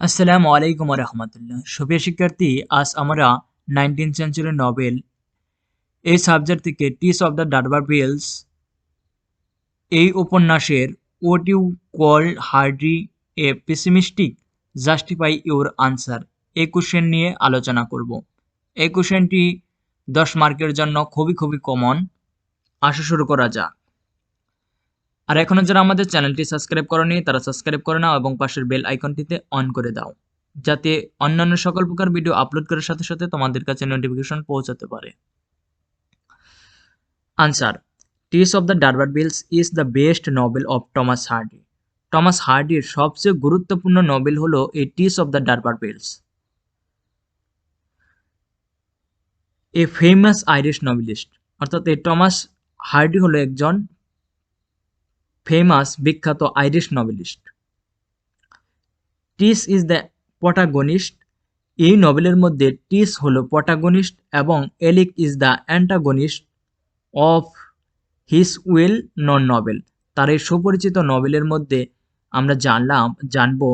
আসসালামু আলাইকুম রহমতুল্লাহ। সুপ্রিয় শিক্ষার্থী, আজ আমরা 19th সেঞ্চুরি নভেল এই সাবজেক্ট থেকে টিস অফ দ্য ডারবারভিলস এই উপন্যাসের what you call Hardy a pessimistic justify your answer এই কোশ্চেন নিয়ে আলোচনা করব। এই কোশ্চেনটি 10 মার্কের জন্য খুবই কমন। আসা শুরু করা যাক। আর এখনো যারা আমাদের চ্যানেলটি সাবস্ক্রাইব করনি তারা সাবস্ক্রাইব করে নাও এবং পাশের বেল আইকনটিতে অন করে দাও, যাতে অন্যান্য সকল প্রকার ভিডিও আপলোড করার সাথে সাথে তোমাদের কাছে নোটিফিকেশন পৌঁছাতে পারে। Answer: Tess of the D'Urbervilles is the best novel of Thomas Hardy. Thomas হার্ডির সবচেয়ে গুরুত্বপূর্ণ নভেল হলো এ Tess of the D'Urbervilles. A famous Irish novelist, অর্থাৎ এই টমাস হার্ডি হলো একজন ফেমাস বিখ্যাত Irish novelist. Tess is the protagonist. এই নভেলের মধ্যে টিস হলো প্রটাগনিস্ট এবং Alec is the antagonist of his well known novel. তার এই সুপরিচিত নভেলের মধ্যে আমরা জানবো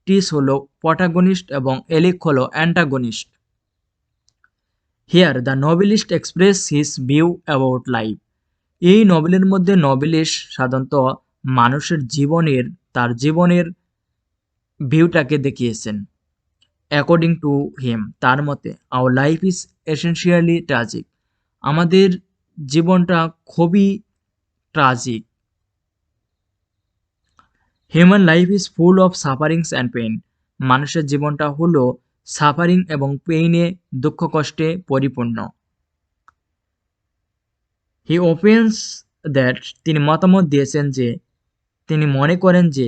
টিস হলো প্রটাগনিস্ট এবং এলিক হলো antagonist. Here the novelist express his view about life. এই নভেলের মধ্যে নভেলিস্ট সাধারণত মানুষের তার জীবনের ভিউটাকে দেখিয়েছেন। অ্যাকর্ডিং টু হিম, তার মতে, our life is essentially tragic. আমাদের জীবনটা খুবই tragic. Human life is full of sufferings and pain. মানুষের জীবনটা হলো সাফারিং এবং পেইনে, দুঃখ কষ্টে পরিপূর্ণ। হি ওপেন্স দ্যাট, তিনি মতামত দিয়েছেন যে, তিনি মনে করেন যে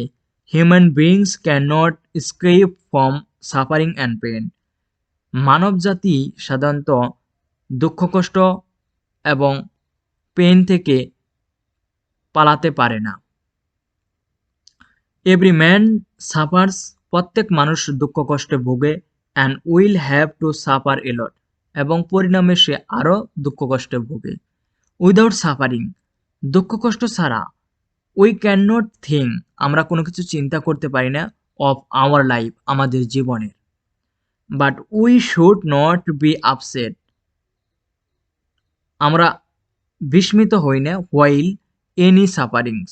human beings can not escape from suffering and pain. মানব জাতি সাধারণত দুঃখ কষ্ট এবং পেইন থেকে পালাতে পারে না। এভরি ম্যান সাফার্স, প্রত্যেক মানুষ দুঃখ কষ্টে ভোগে। And will have to suffer allot, এবং পরিণামে সে আরও দুঃখ কষ্টে ভোগে। উইদাউট সাফারিং, দুঃখ কষ্ট ছাড়া, উই ক্যান নট থিঙ্ক, আমরা কোনো কিছু চিন্তা করতে পারি না, অফ আওয়ার লাইফ, আমাদের জীবনের। But we should not be upset, আমরা বিস্মিত হই না, হোয়াইল এনি সাফারিংস,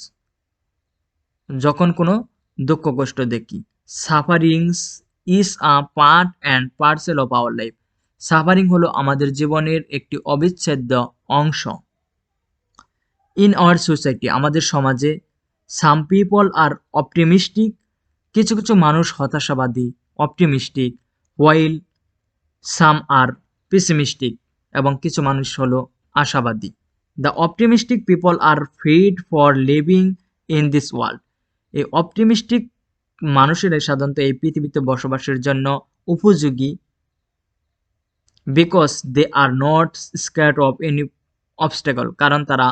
যখন কোনো দুঃখ কষ্ট দেখি। Sufferings is a part and parcel of our life. Suffering হলো আমাদের জীবনের একটি অবিচ্ছেদ্য অংশ। ইন আওয়ার সোসাইটি, আমাদের সমাজে, সাম পিপল আর অপটিমিস্টিক, কিছু কিছু মানুষ হতাশাবাদী, optimistic, while some are pessimistic, এবং কিছু মানুষ হলো আশাবাদী। The optimistic people are fit for living in this world. এই অপটিমিস্টিক মানুষেরাই সাধারণত এই পৃথিবীতে বসবাসের জন্য উপযোগী। Because they are not scared of any obstacle, কারণ তারা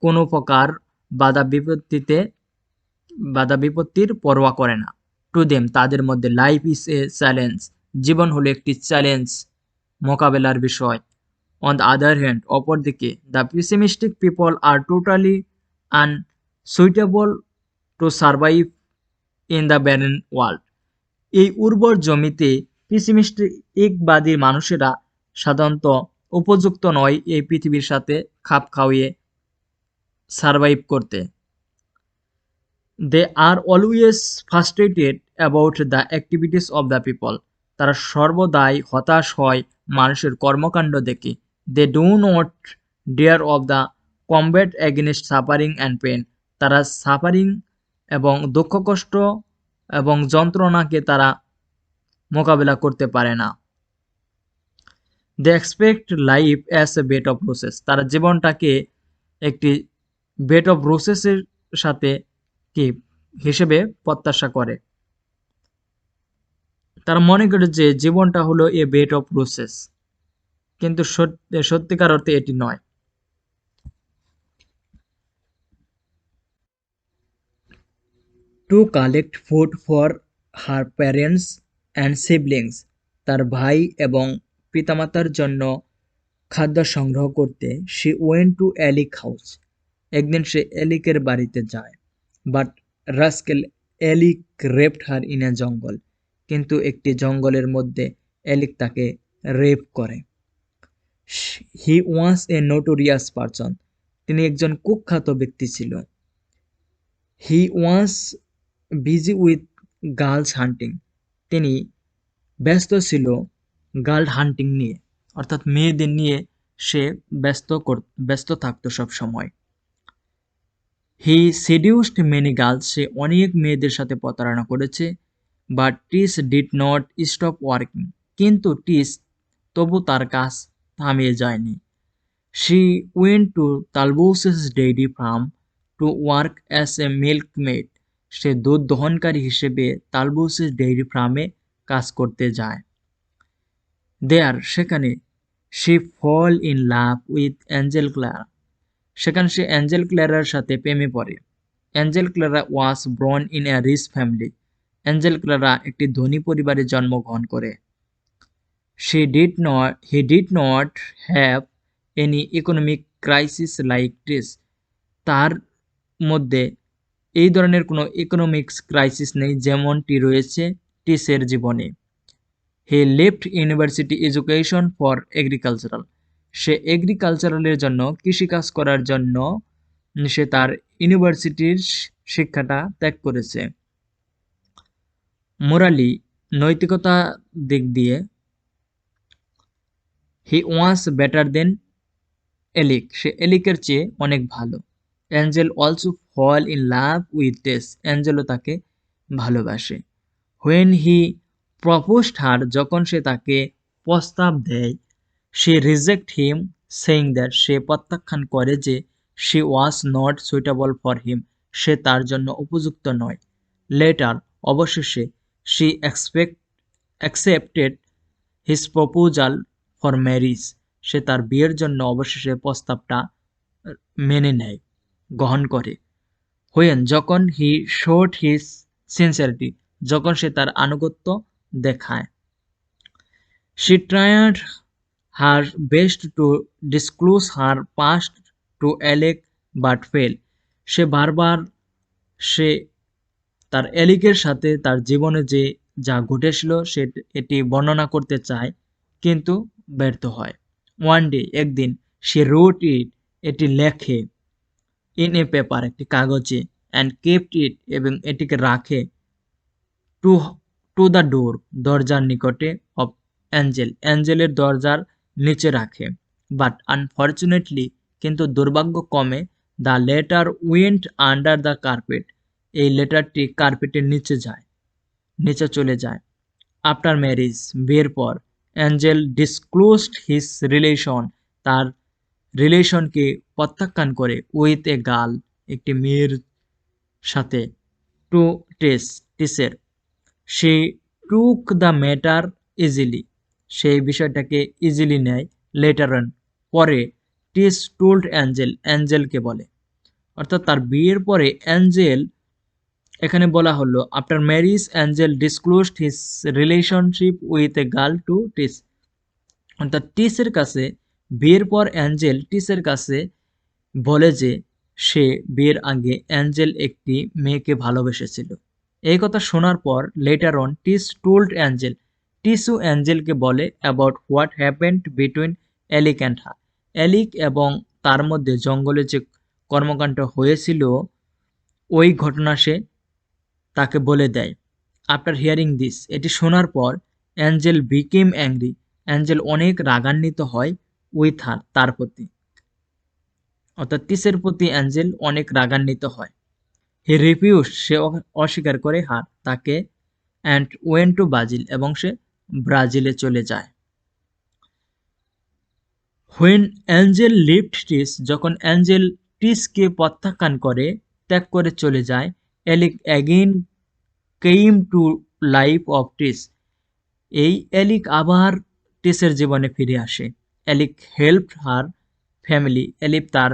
কোনো প্রকার বাধা বিপত্তির পরোয়া করে না। টু দেম, তাদের মধ্যে, লাইফ ইজ এ চ্যালেঞ্জ, জীবন হলো একটি চ্যালেঞ্জ, মোকাবেলার বিষয়। অন দ্য আদার হ্যান্ড, অপরদিকে, the pessimistic people are totally unsuitable to survive in the barren world. এই উর্বর জমিতে পেসিমিস্টিকবাদী মানুষেরা সাধারণত উপযুক্ত নয় এই পৃথিবীর সাথে খাপ খাইয়ে সার্ভাইভ করতে। They are always frustrated about the activities of the people. তারা সর্বদাই হতাশ হয় মানুষের কর্মকাণ্ড দেখে। They do not dare of the combat against suffering and pain. তারা সাফারিং এবং দুঃখ কষ্ট এবং যন্ত্রণাকে তারা মোকাবেলা করতে পারে না। They expect life as a bed of roses. তারা জীবনটাকে একটি বেড অফ রোসেসের সাথে কি হিসেবে প্রত্যাশা করে। তারা মনে করে যে জীবনটা হলো এ বেড অফ রোসেস, কিন্তু সত্যিকার অর্থে এটি নয়। To collect food for her parents and siblings. তার ভাই এবং পিতামাতার জন্য খাদ্য সংগ্রহ করতে she went to Alec house. একদিন সে এলিকের বাড়িতে যায়। But rascal Alec raped her in a jungle. কিন্তু একটি জঙ্গলের মধ্যে এলিক তাকে রেপ করে। হি ওয়াজ এ নোটোরিয়াস পারসন, তিনি একজন কুখ্যাত ব্যক্তি ছিল। হি ওয়াজ বিজি উইথ গার্লস হান্টিং, তিনি ব্যস্ত ছিল গার্ল হান্টিং নিয়ে, অর্থাৎ মেয়েদের নিয়ে সে ব্যস্ত থাকতো সব সময়। হি সেডিউসড মেনি গার্লস, সে অনেক মেয়েদের সাথে প্রতারণা করেছে। But Tess did not stop working, কিন্তু টিস তবু তার কাজ থামিয়ে যায়নি। She went to Talbothays dairy farm to work as a milkmaid, সে দুধ দহনকারী হিসেবে তালবোসেস ডেইরি ফার্মে কাজ করতে যায়। দেয়ার, সেখানে she fall in love with Angel Clara, সেখানে সে অ্যাঞ্জেল ক্লারার সাথে প্রেমে পড়ে। Angel Clara was born in a rich family, Angel Clara একটি ধনী পরিবারে জন্মগ্রহণ করে। He did not have any economic crisis like this, তার মধ্যে এই ধরনের কোনো ইকোনমিক্স ক্রাইসিস নেই যেমনটি রয়েছে টিসের জীবনে। He left university education for agricultural, সে এগ্রিকালচারালের জন্য কৃষিকাজ করার জন্য সে তার ইউনিভার্সিটির শিক্ষাটা ত্যাগ করেছে। মোরালি, নৈতিকতা দিক দিয়ে, হি ওয়াজ বেটার দেন এলিক, সে এলিকের চেয়ে অনেক ভালো। Angel also fall in love with Tess, অ্যাঞ্জেলও তাকে ভালোবাসে। হোয়েন হি প্রপোজড হার, যখন সে তাকে প্রস্তাব দেয়, সে রিজেক্ট হিম সেইং দ্যাট, সে প্রত্যাখ্যান করে যে she was not suitable for him, সে তার জন্য উপযুক্ত নয়। লেটার, অবশেষে, she accepted his proposal for marriage, সে তার বিয়ের জন্য অবশেষে প্রস্তাবটা মেনে নেয়, গ্রহণ করে। হোয়েন, যখন হি শোড হিজ সিনসিয়ারিটি, যখন সে তার আনুগত্য দেখায়। She tried her best to disclose her past to Alec but fail, সে বারবার সে তার এলিকের সাথে তার জীবনে যে যা ঘটেছিল সে এটি বর্ণনা করতে চায়, কিন্তু ব্যর্থ হয়। ওয়ান ডে, একদিন, সে রোট ইট, এটি লেখে, ইন এ পেপার, একটি কাগজে, অ্যান্ড কেপ্ট ইট, এবং এটিকে রাখে, টু টু দ্য ডোর, দরজার নিকটে, অফ অ্যাঞ্জেল, অ্যাঞ্জেলের দরজার নিচে রাখে। বাট আনফর্চুনেটলি, কিন্তু দুর্ভাগ্যক্রমে, the letter went under the carpet, এই লেটারটি কার্পেটের নিচে চলে যায়। আফটার ম্যারেজ, বিয়ের পর, অ্যাঞ্জেল ডিসক্লোজড হিজ রিলেশন, তার রিলেশনকে প্রত্যাখ্যান করে, উইথ এ গার্ল, একটি মেয়ের সাথে, টু টিসের। সে টুক দ্য ম্যাটার ইজিলি, সেই বিষয়টাকে ইজিলি নেয়। লেটার অন, পরে, টিস টোল্ড অ্যাঞ্জেল, অ্যাঞ্জেলকে বলে, অর্থাৎ তার বিয়ের পরে অ্যাঞ্জেল, এখানে বলা হলো after marriage Angel disclosed his relationship with a girl to Tess, অর্থাৎ টিসের কাছে, বিয়ের পর অ্যাঞ্জেল টিসের কাছে বলে যে সে বিয়ের আগে অ্যাঞ্জেল একটি মেয়েকে ভালোবেসেছিল। এই কথা শোনার পর, later on, Tess told Angel, টিসু অ্যাঞ্জেলকে বলে about what happened between Alec and her, Alec এবং তার মধ্যে জঙ্গলে যে কর্মকাণ্ড হয়েছিল ওই ঘটনা সে তাকে বলে দেয়। আফটার হিয়ারিং দিস, এটি শোনার পর, অ্যাঞ্জেল বিকেম অ্যাংরি, অ্যাঞ্জেল অনেক রাগান্বিত হয়, উইথ হার, তার প্রতি, অর্থাৎ টিসের প্রতি অ্যাঞ্জেল অনেক রাগান্বিত হয়। হি রিফিউজ, সে অস্বীকার করে হার, তাকে, অ্যান্ড ওয়েন্ট টু ব্রাজিল, এবং সে ব্রাজিলে চলে যায়। হোয়েন অ্যাঞ্জেল লিফট টিস, যখন অ্যাঞ্জেল টিসকে প্রত্যাখ্যান করে, ত্যাগ করে চলে যায়, Alec again came to life of Tess, এই এলিক আবার টিসের জীবনে ফিরে আসে। এলিক হেল্প হার ফ্যামিলি, এলিক তার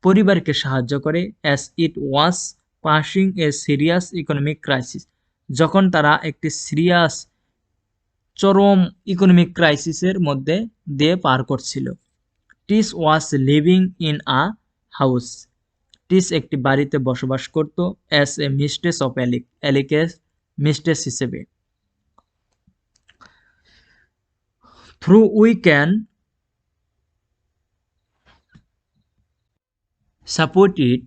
পরিবারকে সাহায্য করে, as it was passing A serious economic crisis, যখন তারা একটি সিরিয়াস চরম ইকোনমিক ক্রাইসিসের মধ্যে দিয়ে পার করছিল। Tess was living in a house, Tess একটি বাড়িতে বসবাস করত, as a mistress of Alec, এলিকের মিস্ট্রেস হিসেবে। through we can support it,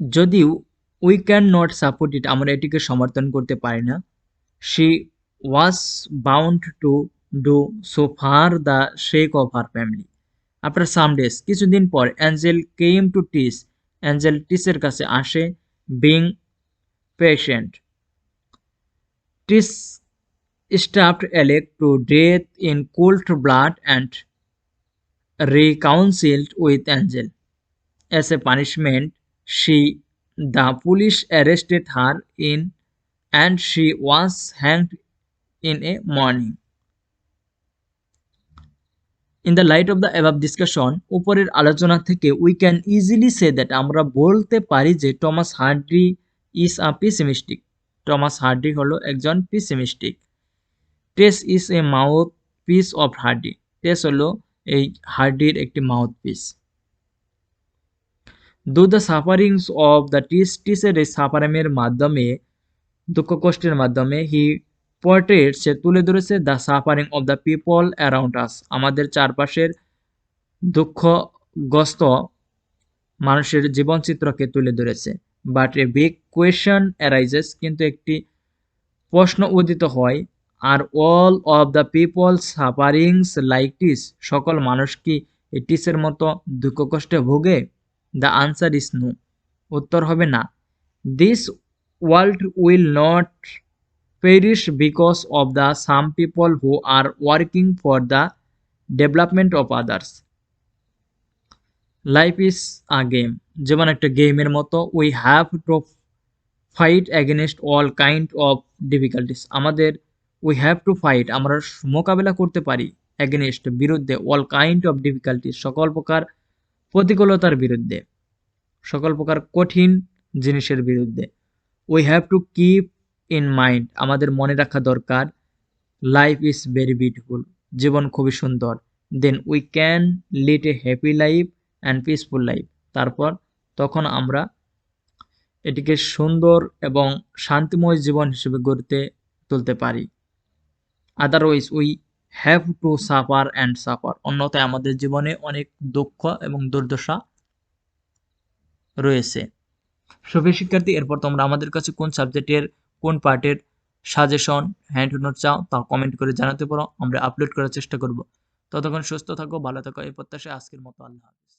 যদিও we can not support it আমরা এটিকে সমর্থন করতে পারি না, she was bound to do so for the sake of her family. After some days, কিছুদিন পর Angel came to Tis, Angel টিসের কাছে আসে, being patient. Tis stabbed Alec to death in cold blood and reconciled with Angel. As a punishment, the police arrested her and she was hanged in a morning. In the light of the above discussion, উপরের আলোচনা থেকে we can easily say that আমরা বলতে পারি যে Thomas Hardy is a pessimistic. Thomas Hardy হলো একজন pessimistic. Tess is a mouthpiece of Hardy. Tess হলো এই হার্ডির একটি mouthpiece. Do the sufferings of the টিসের এই সাফারিংয়ের মাধ্যমে, দুঃখ কষ্টের মাধ্যমে, হি পোর্ট্রেট, সে তুলে ধরেছে the suffering of the people around us, আমাদের চারপাশের দুঃখগ্রস্ত মানুষের জীবনচিত্রকে তুলে ধরেছে। But a big question arises, কিন্তু একটি প্রশ্ন উদিত হয়, are all of the people sufferings like Tess, সকল মানুষ কি এই টিসের মতো দুঃখ কষ্টে ভোগে? দ্য আনসার ইজ নো, উত্তর হবে না। This world will not perish because of the some people who are working for the development of others. Life is a game, যেমন একটা গেমের মতো। we have to fight against all kind of difficulties, আমাদের we have to fight, আমরা মোকাবেলা করতে পারি, against বিরুদ্ধে, all kind of difficulties সকল প্রকার প্রতিকূলতার বিরুদ্ধে, সকল প্রকার কঠিন জিনিসের বিরুদ্ধে। we have to keep in mind, আমাদের মনে রাখা দরকার, লাইফ ইজ ভেরি বিউটিফুল, জীবন খুবই সুন্দর। Then we can lead a happy life and peaceful life, তারপর তখন আমরা এটিকে সুন্দর এবং শান্তিময় জীবন হিসেবে গড়তে তুলতে পারি। Otherwise we have to suffer and suffer, অন্যথায় আমাদের জীবনে অনেক দুঃখ এবং দুর্দশা রয়েছে। সুপ্রিয় শিক্ষার্থী, এরপর তোমরা আমাদের কাছে কোন সাবজেক্টের কোন পার্টের সাজেশন, হ্যান্ড নোট চাও তা কমেন্ট করে জানাতে পারো, আমরা আপলোড করার চেষ্টা করব। ততক্ষণ সুস্থ থাকো, ভালো থাকো, এই প্রত্যাশায় আজকের মতো আল্লাহ হাফেজ।